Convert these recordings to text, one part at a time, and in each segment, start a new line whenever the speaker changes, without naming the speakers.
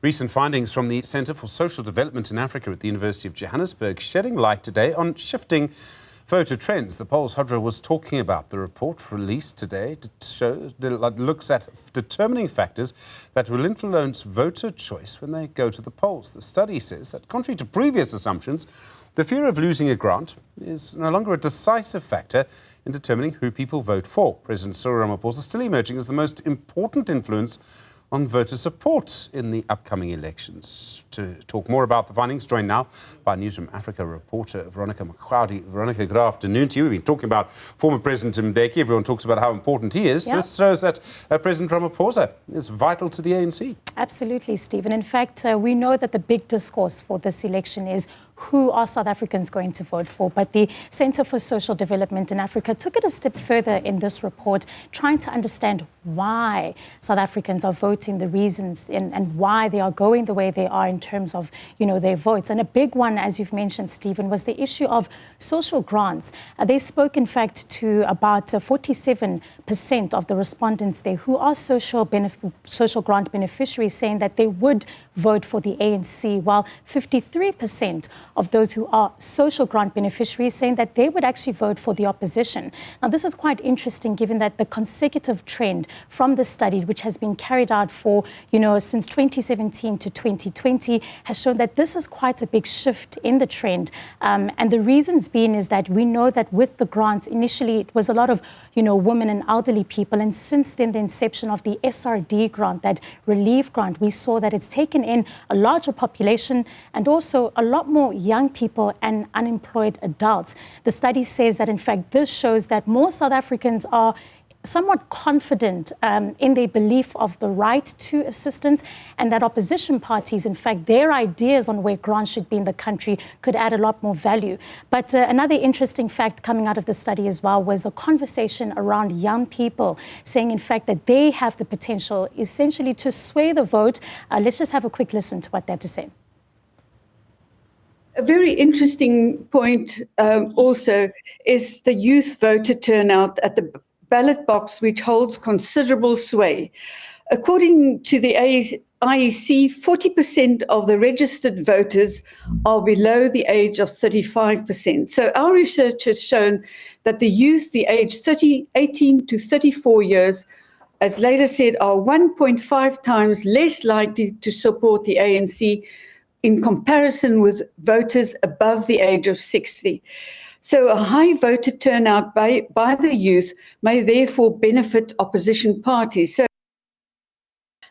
Recent findings from the Centre for Social Development in Africa at the University of Johannesburg shedding light today on shifting voter trends. The polls Hudra was talking about. The report released today looks at determining factors that will influence voter choice when they go to the polls. The study says that, contrary to previous assumptions, the fear of losing a grant is no longer a decisive factor in determining who people vote for. President Cyril Ramaphosa is still emerging as the most important influence on voter support in the upcoming elections. To talk more about the findings, joined now by Newzroom Afrika reporter Veronica Makhoali. Veronica, good afternoon to you. We've been talking about former President Mbeki. Everyone talks about how important he is. This shows that President Ramaphosa is vital to the ANC.
Absolutely, Stephen. In fact, we know that the big discourse for this election is who are South Africans going to vote for? But the Centre for Social Development in Africa took it a step further in this report, trying to understand why South Africans are voting, the reasons and why they are going the way they are in terms of, their votes. And a big one, as you've mentioned, Stephen, was the issue of social grants. They spoke, in fact, to about 47% of the respondents there who are social grant beneficiaries, saying that they would vote for the ANC, while 53% of those who are social grant beneficiaries saying that they would actually vote for the opposition. Now, this is quite interesting, given that the consecutive trend from the study, which has been carried out for, since 2017 to 2020, has shown that this is quite a big shift in the trend. And the reasons being is that we know that with the grants, initially it was a lot of, women and elderly people. And since then, the inception of the SRD grant, that relief grant, we saw that it's taken in a larger population and also a lot more young people and unemployed adults. The study says that, in fact, this shows that more South Africans are somewhat confident in their belief of the right to assistance, and that opposition parties, in fact, their ideas on where grants should be in the country could add a lot more value. But another interesting fact coming out of the study as well was the conversation around young people saying, in fact, that they have the potential essentially to sway the vote. Let's just have a quick listen to what they had to say.
A very interesting point also is the youth voter turnout at the ballot box, which holds considerable sway. According to the IEC, 40% of the registered voters are below the age of 35%. So our research has shown that the youth, the age 18 to 34 years, as later said, are 1.5 times less likely to support the ANC in comparison with voters above the age of 60. So a high voter turnout by the youth may therefore benefit opposition parties. So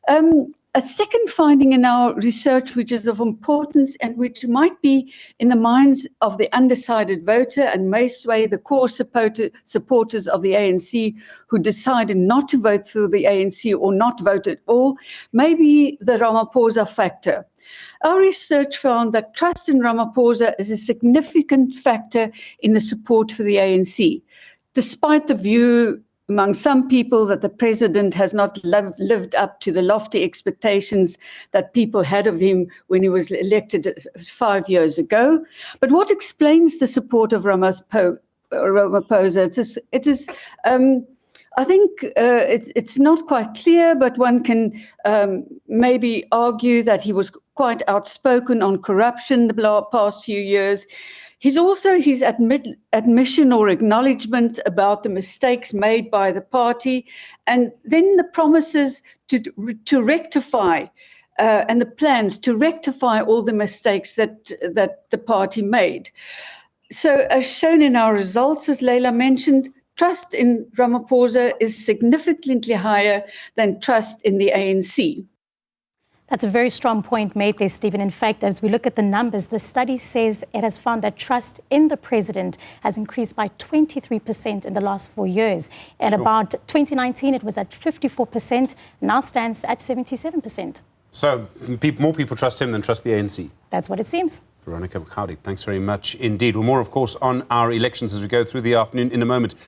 a second finding in our research, which is of importance and which might be in the minds of the undecided voter and may sway the core supporters of the ANC who decided not to vote for the ANC or not vote at all, may be the Ramaphosa factor. Our research found that trust in Ramaphosa is a significant factor in the support for the ANC, despite the view among some people that the president has not lived up to the lofty expectations that people had of him when he was elected 5 years ago. But what explains the support of Ramaphosa? I think it's not quite clear, but one can maybe argue that he was quite outspoken on corruption the past few years. He's also his admission or acknowledgement about the mistakes made by the party, and then the promises to rectify and the plans to rectify all the mistakes that the party made. So as shown in our results, as Leila mentioned, trust in Ramaphosa is significantly higher than trust in the ANC.
That's a very strong point made there, Stephen. In fact, as we look at the numbers, the study says it has found that trust in the president has increased by 23% in the last 4 years. At about 2019, it was at 54%, now stands at 77%.
So more people trust him than trust the ANC?
That's what it seems.
Veronica Makhoali, thanks very much indeed. Well, more, of course, on our elections as we go through the afternoon in a moment.